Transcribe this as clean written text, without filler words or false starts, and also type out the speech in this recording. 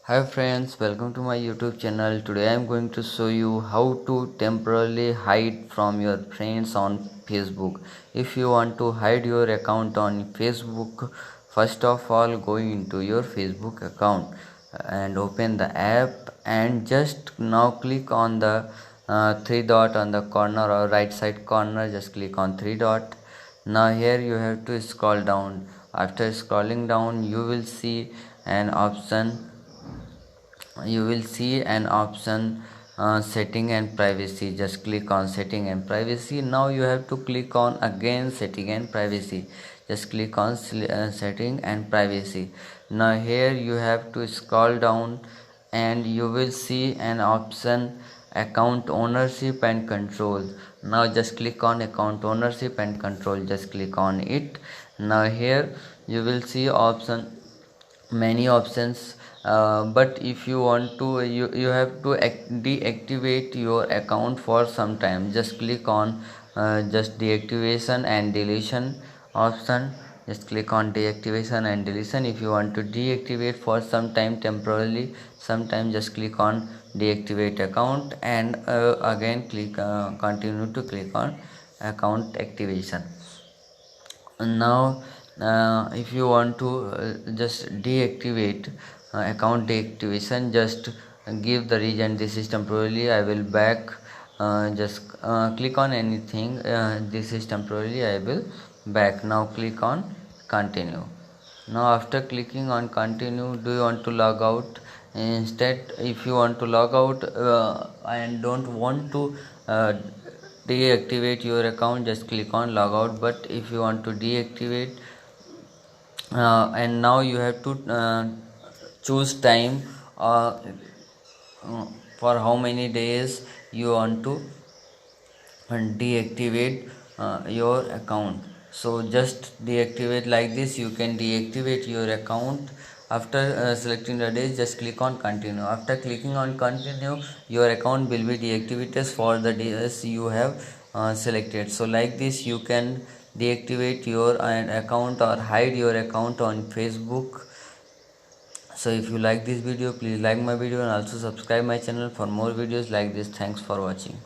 Hi friends, welcome to my YouTube channel. Today I am going to show you how to temporarily hide from your friends on Facebook. If you want to hide your account on Facebook, first of all go into your Facebook account and open the app and just now click on the three dot on the corner or right side corner. Just click on three dot. Now here you have to scroll down. After scrolling down you will see an option setting and privacy. Just click on setting and privacy. Now you have to click on again setting and privacy. Just click on setting and privacy. Now here you have to scroll down and you will see an option account ownership and control. Now just click on account ownership and control. Just click on it. Now here you will see option many options, but if you want to you have to deactivate your account for some time. Just click on just deactivation and deletion option. Just click on deactivation and deletion. If you want to deactivate for some time temporarily sometime, just click on deactivate account and again click continue to click on account activation. Now if you want to just deactivate account deactivation, just give the region this is temporarily, I will back. Just click on anything, this is temporarily, I will back. Now click on continue. Now after clicking on continue, do you want to log out? Instead, if you want to log out and don't want to deactivate your account, just click on logout. But if you want to deactivate and now you have to choose time for how many days you want to deactivate your account. So just deactivate like this. You can deactivate your account after selecting the days. Just click on continue. After clicking on continue, your account will be deactivated for the days you have selected. So like this you can deactivate your account or hide your account on Facebook. So if you like this video, please like my video and also subscribe my channel for more videos like this. Thanks for watching.